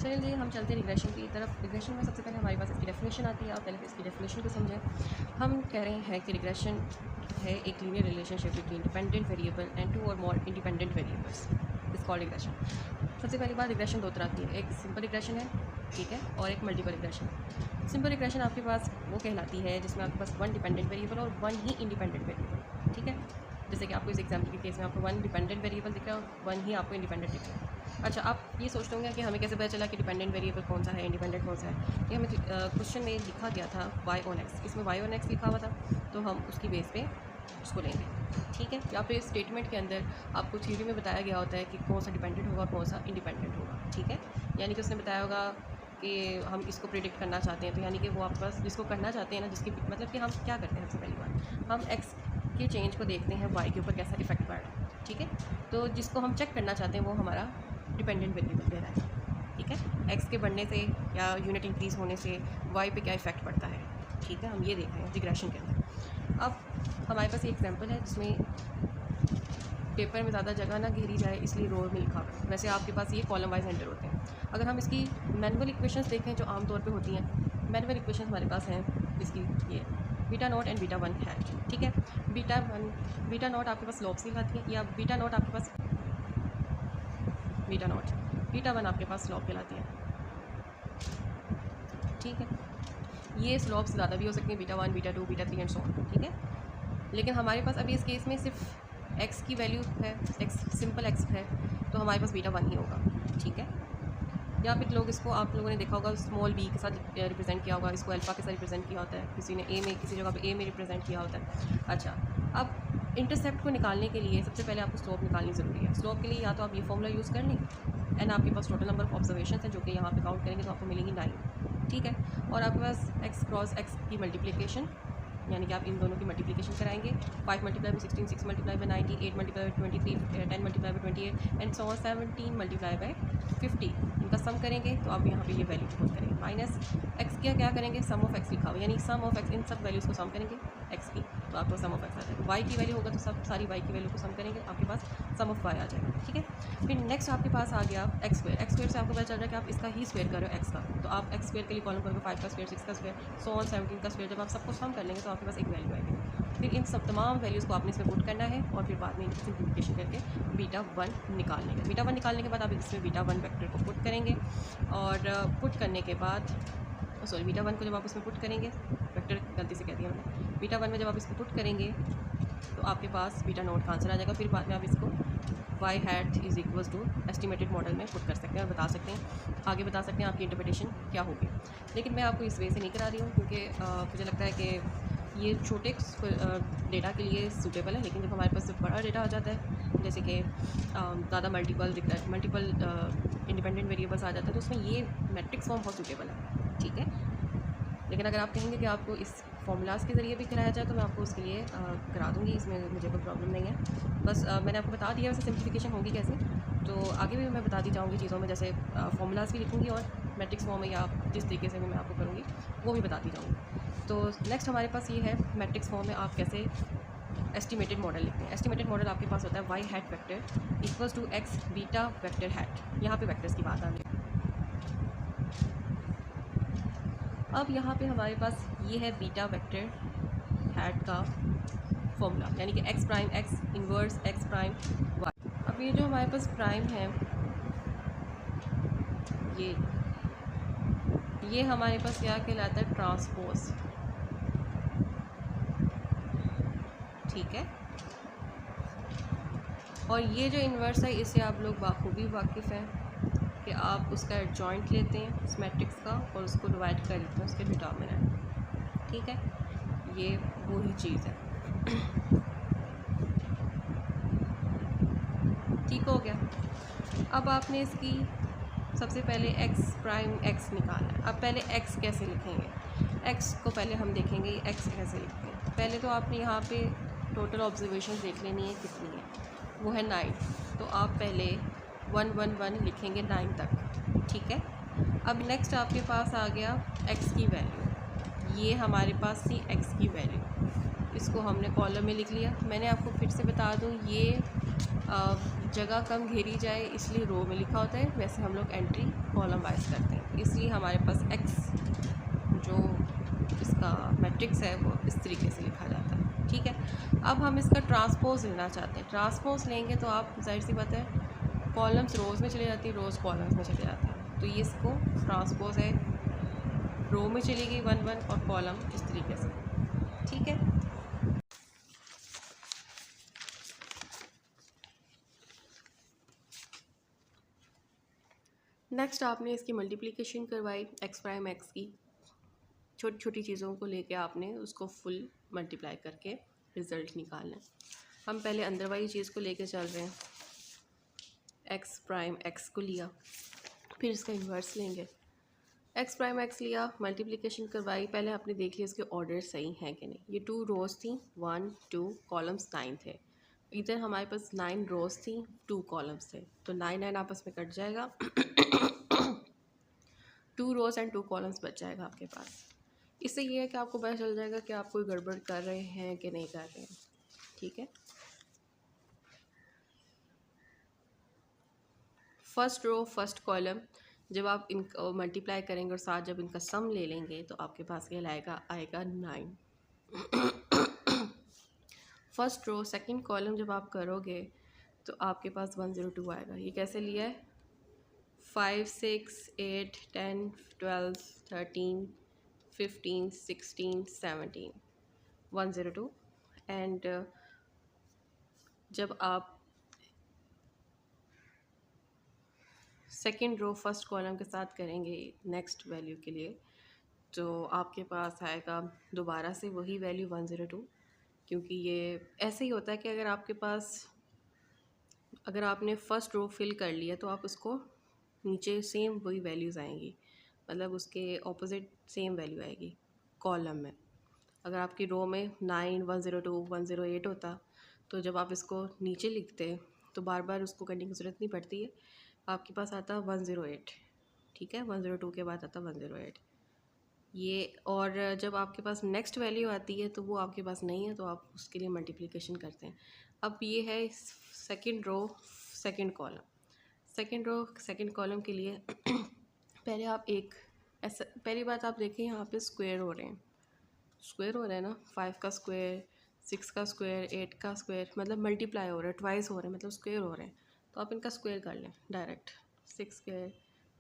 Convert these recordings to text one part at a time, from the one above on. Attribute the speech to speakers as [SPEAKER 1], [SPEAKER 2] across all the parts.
[SPEAKER 1] चलिए हम चलते हैं रिग्रेशन की तरफ। रिग्रेशन में सबसे पहले हमारे पास इसकी डेफिनेशन आती है। आप पहले इसकी डेफिनेशन को समझें। हम कह रहे हैं कि रिग्रेशन है एक linear relationship between dependent variable and 2 और मोर इंडिपेंडेंट वेरिएबल्स, इस कॉल्ड रिग्रेशन। सबसे पहली बात, रिग्रेशन दो तरह की है, एक सिंपल रिग्रेशन है, ठीक है, और एक मल्टीपल रिग्रेशन। सिंपल रिग्रेशन आपके पास वो कहलाती है जिसमें आपके पास 1 डिपेंडेंट वेरिएबल और 1 ही इंडिपेंडेंट वेरिएबल, ठीक है। जैसे कि आपको इस एग्जाम्पल के केस में आपको 1 डिपेंडेंट वेरिएबल दिख रहा है और 1 ही आपको इंडिपेंडेंट दिख रहा है। अच्छा, आप ये सोचते होंगे कि हमें कैसे पता चला कि डिपेंडेंट वेरिएबल कौन सा है, इंडिपेंडेंट कौन सा है। ये हमें क्वेश्चन में लिखा गया था y on x, इसमें y on x लिखा हुआ था, तो हम उसकी बेस पे उसको लेंगे, ठीक है। या फिर स्टेटमेंट के अंदर आपको थ्योरी में बताया गया होता है कि कौन सा डिपेंडेंट होगा कौन सा इंडिपेंडेंट होगा, ठीक है। यानी कि उसने बताया होगा कि हम इसको प्रिडिक्ट करना चाहते हैं, तो यानी कि वो आपके पास जिसको करना चाहते हैं ना, जिसकी मतलब कि हम क्या करते हैं, सबसे पहली बात हम x के चेंज को देखते हैं y के ऊपर कैसा इफेक्ट पड़ रहा है, ठीक है। तो जिसको हम चेक करना चाहते हैं वो हमारा डिपेंडेंट वेरिएबल दे रहा है, ठीक है। x के बढ़ने से या यूनिट इंक्रीज़ होने से y पे क्या इफेक्ट पड़ता है, ठीक है, हम ये देख रहे हैं रिग्रेशन के अंदर। अब हमारे पास ये एग्जांपल है जिसमें पेपर में ज़्यादा जगह ना घेरी जाए इसलिए रो में लिखा हुआ है। वैसे आपके पास ये कॉलम वाइज एंटर होते हैं। अगर हम इसकी मैनुअल इक्वेशंस देखें जो आमतौर पे होती हैं, मैनुअल इक्वेशंस हमारे पास हैं इसकी, ये beta not and beta one है, ठीक है। बीटा नॉट आपके पास स्लोप से लाती है, या बीटा नॉट आपके पास बीटा वन आपके पास स्लोप कहलाती है, ठीक है। ये स्लोप्स ज़्यादा भी हो सकती हैं, beta 1, beta 2, beta 3 and so on, ठीक है। लेकिन हमारे पास अभी इस केस में सिर्फ x की वैल्यू है, x सिंपल x है, तो हमारे पास बीटा 1 ही होगा, ठीक है। या फिर लोग इसको, आप लोगों ने देखा होगा स्मॉल b के साथ रिप्रेजेंट किया होगा, इसको अल्फ़ा के साथ रिप्रेजेंट किया होता है, किसी ने a में, किसी जगह पे a में रिप्रेजेंट किया होता है। अच्छा, अब इंटरसेप्ट को निकालने के लिए सबसे पहले आपको स्लोप निकालनी ज़रूरी है। स्लोप के लिए या तो आप ये फॉर्मूला यूज़ कर लें, एंड आपके पास टोटल नंबर ऑफ ऑब्जर्वेशन है जो कि यहाँ पे काउंट करेंगे तो आपको मिलेंगी 9, ठीक है। और आपके पास x क्रॉस x की मल्टीप्लिकेशन, यानी कि आप इन दोनों की मल्टीप्लिकेशन कराएंगे। 5 multiply by 16, 6 multiply by 90, 8 multiply by 23, 10 multiply by 28 and so on 17 multiply by 50, इनका सम करेंगे तो आप यहाँ पे ये वैल्यू पुट करेंगे। माइनस x का क्या करेंगे, सम ऑफ x लिखा हुआ, यानी सम ऑफ x, इन सब वैल्यूज़ को सम करेंगे x की, तो आपको सम ऑफ x आ जाएगा। y की वैल्यू होगा तो सब सारी y की वैल्यू को सम करेंगे, आपके पास सम ऑफ y आ जाएगा, ठीक है। फिर नेक्स्ट आपके पास आ गया x स्क्वायर से आपको पता चल रहा है कि आप इसका ही स्क्वायर कर रहे हो x का, तो आप x स्क्वायर के लिए कॉलम करोगे 5 का स्क्वायर, 6 का स्क्वायर, सो ऑन 17 का स्क्वायर। जब आप सबको सम कर लेंगे तो आपके पास एक वैल्यू आएगी। फिर इन सब तमाम वैल्यूज़ को आपने इसमें पुट करना है और फिर बाद में इनकी सिंप्लीफिकेशन करके बीटा 1 निकालने का। बीटा 1 निकालने के बाद आप इसमें बीटा 1 वेक्टर को पुट करेंगे, और पुट करने के बाद बीटा 1 को जब आप इसमें पुट करेंगे, वेक्टर गलती से कह दिया मैंने, बीटा 1 में जब आप इसको पुट करेंगे तो आपके पास बीटा नोट का आंसर आ जाएगा। फिर बाद में आप इसको y hat is equals to estimated model में पुट कर सकते हैं और बता सकते हैं, आगे बता सकते हैं आपकी इंटरप्रिटेशन क्या होगी। लेकिन मैं आपको इस वे से नहीं करा रही हूँ क्योंकि मुझे लगता है कि ये छोटे डेटा के लिए सूटेबल है, लेकिन जब हमारे पास बड़ा डेटा आ जाता है, जैसे कि ज़्यादा मल्टीपल इंडिपेंडेंट वेरिएबल्स आ जाते हैं, तो उसमें ये मैट्रिक्स फॉर्म बहुत सूटेबल है, ठीक है। लेकिन अगर आप कहेंगे कि आपको इस फॉर्मूलाज़ के ज़रिए भी कराया जाए तो मैं आपको उसके लिए करा दूँगी, इसमें मुझे कोई प्रॉब्लम नहीं है। बस मैंने आपको बता दिया वैसे सिंप्लीफिकेशन होगी कैसे, तो आगे भी मैं बताती जाऊँगी चीज़ों में, जैसे फॉर्मूलाज़ भी लिखूँगी और मैट्रिक्स फॉर्म में या जिस तरीके से भी मैं आपको करूँगी वो भी बताती जाऊँगी। तो नेक्स्ट हमारे पास ये है मैट्रिक्स फॉर्म में आप कैसे एस्टिमेटेड मॉडल लिखते हैं। एस्टिमेटेड मॉडल आपके पास होता है y hat vector equals to x beta vector hat. यहाँ पे वेक्टर्स की बात आ गई। अब यहाँ पे हमारे पास ये है बीटा वेक्टर हैट का फॉर्मूला, यानी कि x prime x inverse x prime y। अब ये जो हमारे पास प्राइम है, ये हमारे पास क्या कहलाता है, ट्रांसपोज, ठीक है। और ये जो इन्वर्स है इससे आप लोग बाखूबी वाकिफ़ हैं कि आप उसका एडजॉइंट लेते हैं उस मैट्रिक्स का और उसको डिवाइड कर देते हैं उसके डिटर्मिनेंट, ठीक है। ये वही चीज़ है, ठीक हो गया। अब आपने इसकी सबसे पहले x प्राइम x निकालना है। अब पहले x कैसे लिखेंगे, x को पहले हम देखेंगे x कैसे लिखते हैं। पहले तो आपने यहाँ पे टोटल ऑब्जर्वेशन देख लेनी है कितनी है, वो है 9, तो आप पहले 1 1 1 लिखेंगे 9 तक, ठीक है। अब नेक्स्ट आपके पास आ गया x की वैल्यू, ये हमारे पास थी x की वैल्यू, इसको हमने कॉलम में लिख लिया। मैंने आपको फिर से बता दूँ, ये जगह कम घेरी जाए इसलिए रो में लिखा होता है, वैसे हम लोग एंट्री कॉलम वाइज करते हैं, इसलिए हमारे पास एक्स जो इसका मैट्रिक्स है वो इस तरीके से लिखा जाता है। ठीक है, अब हम इसका ट्रांसपोज लेना चाहते हैं। ट्रांसपोज लेंगे तो आप जाहिर सी बात है कॉलम्स रोज़ में चले जाती है, रोज़ कॉलम्स में चले जाते हैं, तो ये इसको ट्रांसपोज है, रो में चली गई 1 1 और कॉलम इस तरीके से। ठीक है, नेक्स्ट आपने इसकी मल्टीप्लिकेशन करवाई एक्स प्राइम एक्स की, छोटी छोटी चीज़ों को लेके आपने उसको फुल मल्टीप्लाई करके रिज़ल्ट निकालना है। हम पहले अंदर वाली चीज़ को लेके चल रहे हैं, एक्स प्राइम एक्स को लिया, फिर इसका इन्वर्स लेंगे, एक्स प्राइम एक्स लिया, मल्टीप्लिकेशन करवाई, पहले आपने देख लिया इसके ऑर्डर सही हैं कि नहीं। ये 2 रोज़ थी, 1 2 कॉलम्स 9 थे, इधर हमारे पास 9 रोज़ थी, 2 कॉलम्स थे, तो 9 9 आपस में कट जाएगा 2 रोज़ एंड 2 कॉलम्स बच जाएगा आपके पास। इससे ये है कि आपको पता चल जाएगा कि आप कोई गड़बड़ कर रहे हैं कि नहीं कर रहे हैं। ठीक है, फर्स्ट रो फर्स्ट कॉलम जब आप इन मल्टीप्लाई करेंगे और साथ जब इनका सम ले लेंगे तो आपके पास क्या आएगा 9। फर्स्ट रो सेकंड कॉलम जब आप करोगे तो आपके पास 102 आएगा। ये कैसे लिया है, 5 6 8 10 12 13 15 16 17 102। एंड जब आप सेकेंड रो फर्स्ट कॉलम के साथ करेंगे नेक्स्ट वैल्यू के लिए तो आपके पास आएगा दोबारा से वही वैल्यू 102, क्योंकि ये ऐसे ही होता है कि अगर आपने फ़र्स्ट रो फिल कर लिया तो आप उसको नीचे सेम वही वैल्यूज़ आएंगी, मतलब उसके ऑपोजिट सेम वैल्यू आएगी कॉलम में। अगर आपकी रो में 9 102 108 होता तो जब आप इसको नीचे लिखते तो बार बार उसको करने की ज़रूरत नहीं पड़ती है, आपके पास आता 108। ठीक है, 102 के बाद आता 108 ये। और जब आपके पास नेक्स्ट वैल्यू आती है तो वो आपके पास नहीं है, तो आप उसके लिए मल्टीप्लिकेशन करते हैं। अब ये है second row second column, second row second column के लिए पहले आप एक ऐसा, पहली बात आप देखें यहाँ पे स्क्वायर हो रहे हैं, स्क्वायर हो रहा है ना, 5 का स्क्वायर 6 का स्क्वायर 8 का स्क्वायर, मतलब मल्टीप्लाई हो रहा है, ट्वाइस हो रहे हैं, मतलब स्क्वायर हो रहे हैं, तो आप इनका स्क्वायर कर लें direct. 6 square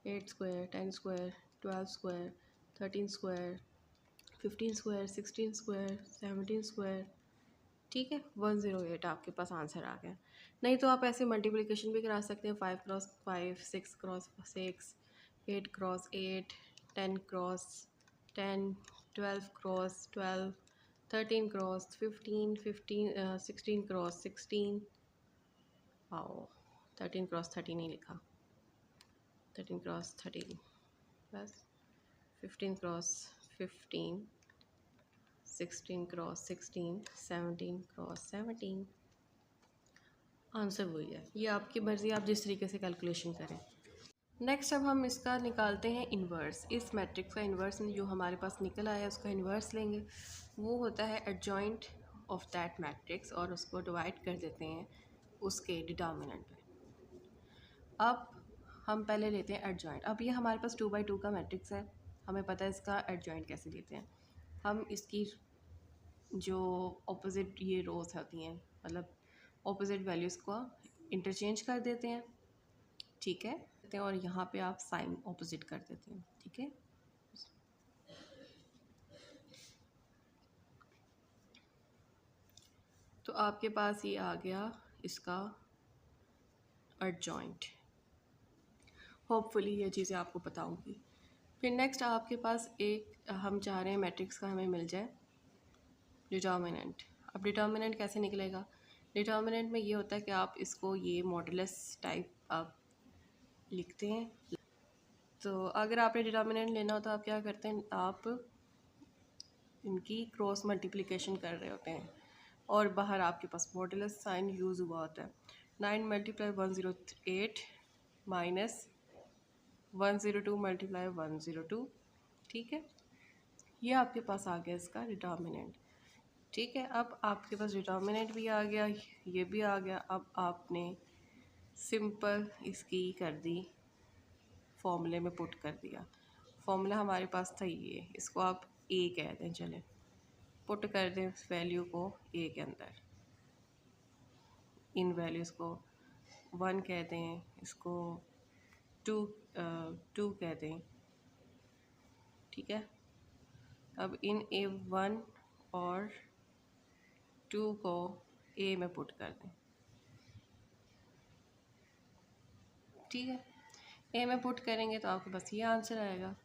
[SPEAKER 1] 8 square 10 square 12 square 13 square 15 square 16 square 17 square. ठीक है, 108 आपके पास आंसर आ गया। नहीं तो आप ऐसे मल्टीप्लिकेशन भी करा सकते हैं, 5 cross 5 6 cross 6 8 cross 8 10 cross 10 12 cross 12 13 cross 15 16 cross 16। आओ 13 क्रॉस 13 नहीं लिखा, 13 cross 13 plus 15 cross 15 16 cross 16 17 cross 17। Answer वही है, ये आपकी मर्ज़ी, आप जिस तरीके से कैलकुलेशन करें। नेक्स्ट अब हम इसका निकालते हैं इन्वर्स। इस मैट्रिक्स का इन्वर्स जो हमारे पास निकल आया उसका इन्वर्स लेंगे, वो होता है एडजॉइंट ऑफ दैट मैट्रिक्स, और उसको डिवाइड कर देते हैं उसके डिटर्मिनेंट में। अब हम पहले लेते हैं एडजॉइंट। अब ये हमारे पास 2 by 2 का मैट्रिक्स है, हमें पता है इसका एडजॉइंट कैसे लेते हैं। हम इसकी जो ऑपोजिट ये रोज़ होती हैं, मतलब ऑपोजिट वैल्यूज़ को इंटरचेंज कर देते हैं। ठीक है, और यहाँ पे आप साइन ऑपोजिट कर देते हैं। ठीक है, तो आपके पास ये आ गया इसका एडजॉइंट। होपफुली ये चीज़ें आपको पता होंगी। फिर नेक्स्ट आपके पास एक हम चाह रहे हैं मैट्रिक्स का हमें मिल जाए डिटर्मिनेंट। अब डिटर्मिनेंट कैसे निकलेगा, डिटर्मिनेंट में ये होता है कि आप इसको ये मॉडुलस टाइप आप लिखते हैं। तो अगर आपने डिटर्मिनेंट लेना हो तो आप क्या करते हैं, आप इनकी क्रॉस मल्टीप्लिकेशन कर रहे होते हैं और बाहर आपके पास मॉडुलस साइन यूज़ हुआ होता है। 9 मल्टीप्लाई 108 माइनस 102 मल्टीप्लाई 102। ठीक है, ये आपके पास आ गया इसका डिटर्मिनेंट। ठीक है, अब आपके पास डिटर्मिनेंट भी आ गया, ये भी आ गया। अब आपने सिंपल इसकी कर दी, फॉर्मूले में पुट कर दिया। फॉर्मूला हमारे पास था ये, इसको आप ए कह दें, चलें पुट कर दें वैल्यू को ए के अंदर। इन वैल्यूज़ को 1 कह दें, इसको 2 कह दें, ठीक है। अब इन A1 और 2 को ए में पुट कर दें, ठीक है। ए में पुट करेंगे तो आपके पास ये आंसर आएगा।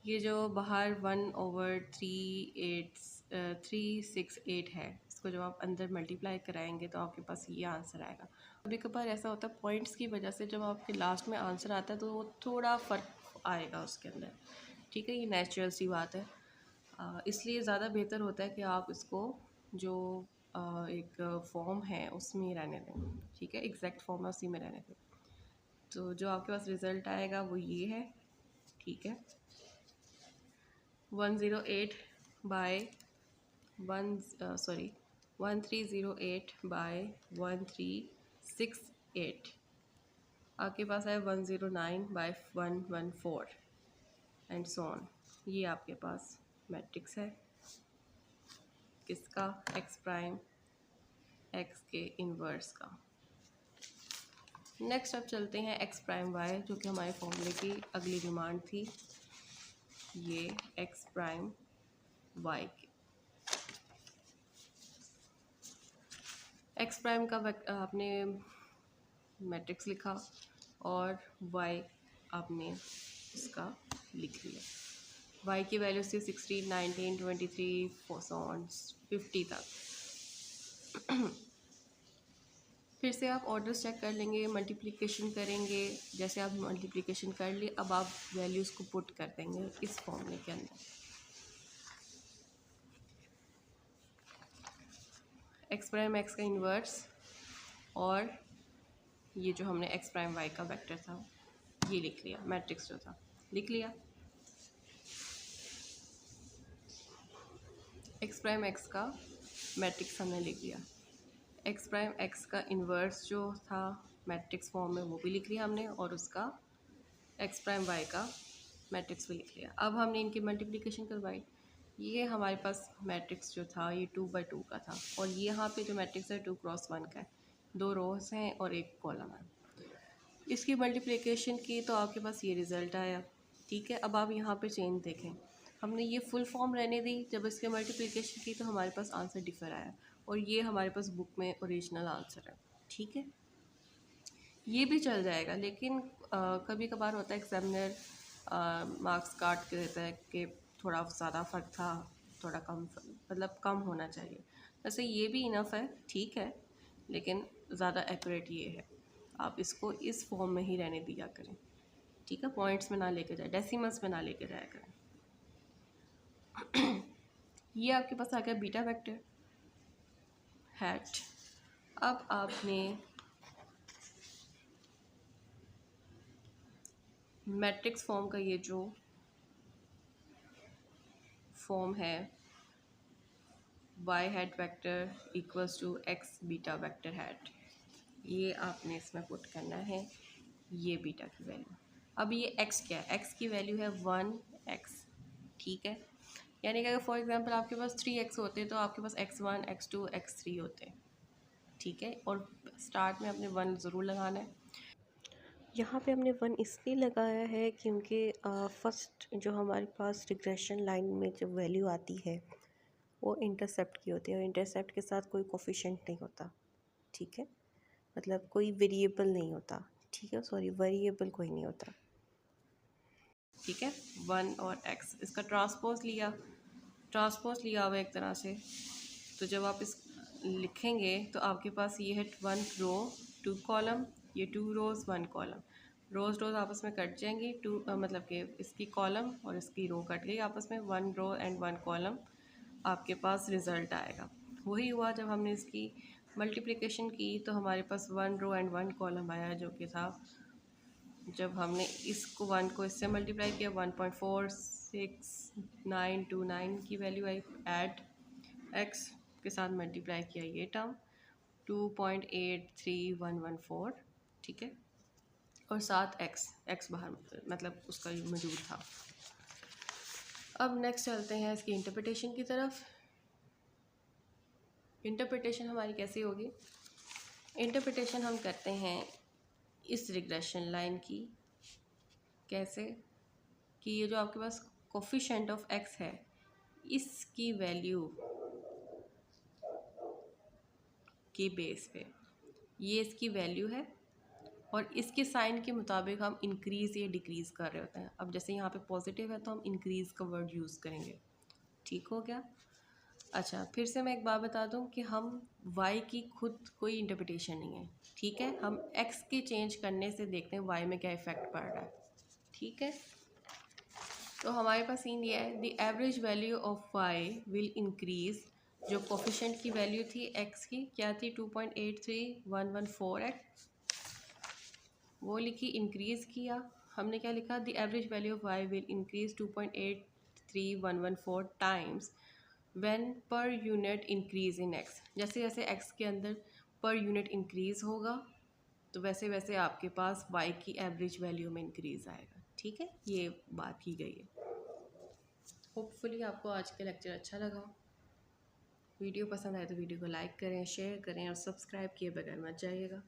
[SPEAKER 1] ये जो बाहर 1/368 है, इसको जब आप अंदर मल्टीप्लाई कराएंगे तो आपके पास ये आंसर आएगा। कभी कभार ऐसा होता है पॉइंट्स की वजह से जब आपके लास्ट में आंसर आता है तो वो थोड़ा फ़र्क आएगा उसके अंदर, ठीक है। ये नेचुरल सी बात है, इसलिए ज़्यादा बेहतर होता है कि आप इसको जो एक फॉर्म है उसमें रहने दें, ठीक है। एग्जैक्ट फॉर्म है उसी में रहने दें। तो जो आपके पास रिज़ल्ट आएगा वो ये है, ठीक है। 108 बाय 1308 बाय 1368, आपके पास है 109 बाय 114 एंड सो ऑन। ये आपके पास मैट्रिक्स है किसका, एक्स प्राइम एक्स के इन्वर्स का। नेक्स्ट अब चलते हैं एक्स प्राइम वाई, जो कि हमारे फॉर्मूले की अगली डिमांड थी। ये एक्स प्राइम वाई की एक्स प्राइम का आपने मैट्रिक्स लिखा और वाई आपने उसका लिख लिया। वाई की वैल्यू थी 16, 19, 23, 50 तक। फिर से आप ऑर्डर्स चेक कर लेंगे, मल्टीप्लिकेशन करेंगे। जैसे आप मल्टीप्लिकेशन कर लिए, अब आप वैल्यूज़ को पुट कर देंगे इस फॉर्मूले के अंदर। एक्स प्राइम एक्स का इन्वर्स और ये जो हमने एक्स प्राइम वाई का वेक्टर था ये लिख लिया, मैट्रिक्स जो था लिख लिया। एक्स प्राइम एक्स का मैट्रिक्स हमने लिख लिया। एक्स प्राइम एक्स का इन्वर्स जो था मैट्रिक्स फॉर्म में वो भी लिख लिया हमने, और उसका एक्स प्राइम वाई का मैट्रिक्स भी लिख लिया। अब हमने इनकी मल्टीप्लिकेशन करवाई। ये हमारे पास मैट्रिक्स जो था ये 2/2 का था, और ये यहाँ पे जो मैट्रिक्स है 2 क्रॉस 1 का है, 2 रोज हैं और 1 कॉलम है। इसकी मल्टीप्लिकेशन की तो आपके पास ये रिज़ल्ट आया, ठीक है। अब आप यहाँ पे चेंज देखें, हमने ये फुल फॉर्म रहने दी, जब इसके मल्टीप्लिकेशन की तो हमारे पास आंसर डिफर आया, और ये हमारे पास बुक में ओरिजिनल आंसर है, ठीक है। ये भी चल जाएगा, लेकिन कभी कभार होता है एग्जामिनर मार्क्स काट के देता है कि थोड़ा ज़्यादा फ़र्क था, थोड़ा कम, मतलब कम होना चाहिए। वैसे ये भी इनफ है, ठीक है, लेकिन ज़्यादा एक्यूरेट ये है, आप इसको इस फॉर्म में ही रहने दिया करें, ठीक है। पॉइंट्स में ना लेके जाए, डेसिमल्स में ना लेके जाया करें। ये आपके पास आ गया बीटा वेक्टर हैट। अब आपने मैट्रिक्स फॉर्म का ये जो फॉर्म है y hat vector equals to x beta vector hat, ये आपने इसमें पुट करना है, ये बीटा की वैल्यू। अब ये एक्स क्या है, एक्स की वैल्यू है 1x, ठीक है। यानी कि अगर फॉर एग्जांपल आपके पास 3x होते तो आपके पास x1 x2 x3 होते, ठीक है। और स्टार्ट में आपने 1 ज़रूर लगाना है।
[SPEAKER 2] यहाँ पे हमने 1 इसलिए लगाया है क्योंकि फर्स्ट जो हमारे पास रिग्रेशन लाइन में जो वैल्यू आती है वो इंटरसेप्ट की होती है, और इंटरसेप्ट के साथ कोई कोफिशिएंट नहीं होता, ठीक है। मतलब कोई वेरिएबल नहीं होता, ठीक है, सॉरी वेरिएबल कोई नहीं होता,
[SPEAKER 1] ठीक है। 1 और x, इसका ट्रांसपोज लिया हुआ एक तरह से। तो जब आप इस लिखेंगे तो आपके पास ये है 1 रो 2 कॉलम, ये 2 रोज़ 1 कॉलम। रोज़ आपस में कट जाएंगी, मतलब कि इसकी कॉलम और इसकी रो कट गई आपस में, 1 रो एंड 1 कॉलम आपके पास रिज़ल्ट आएगा। वही हुआ जब हमने इसकी मल्टीप्लिकेशन की तो हमारे पास 1 रो एंड 1 कॉलम आया, जो कि था जब हमने इसको 1 को इससे मल्टीप्लाई किया 1.46 6929 की वैल्यू आई, ऐड एक्स के साथ मल्टीप्लाई किया ये टर्म 2.83114, ठीक है, और साथ एक्स बाहर मतलब उसका मौजूद था। अब नेक्स्ट चलते हैं इसकी इंटरप्रिटेशन की तरफ। इंटरप्रिटेशन हमारी कैसी होगी? इंटरप्रिटेशन हम करते हैं इस रिग्रेशन लाइन की। कैसे? कि ये जो आपके पास कोफिशिएंट ऑफ एक्स है, इसकी वैल्यू के बेस पे ये इसकी वैल्यू है, और इसके साइन के मुताबिक हम इंक्रीज़ या डिक्रीज़ कर रहे होते हैं। अब जैसे यहाँ पे पॉजिटिव है तो हम इंक्रीज़ का वर्ड यूज़ करेंगे। ठीक हो गया? अच्छा, फिर से मैं एक बात बता दूं कि हम y की खुद कोई इंटरप्रिटेशन नहीं है, ठीक है। हम x के चेंज करने से देखते हैं y में क्या इफ़ेक्ट पड़ रहा है, ठीक है। तो हमारे पास सीन ये है, the average value of y will increase. जो कोफिशिएंट की वैल्यू थी x की क्या थी, 2.83114 वो लिखी, इंक्रीज़ किया। हमने क्या लिखा, the average value of y will increase 2.83114 times when per unit increase in x। जैसे जैसे x के अंदर पर यूनिट इंक्रीज़ होगा तो वैसे वैसे आपके पास y की एवरेज वैल्यू में इंक्रीज़ आएगा, ठीक है। ये बात की गई है। होपफुली आपको आज का लेक्चर अच्छा लगा। वीडियो पसंद आए तो वीडियो को लाइक करें, शेयर करें और सब्सक्राइब किए बगैर मत जाइएगा।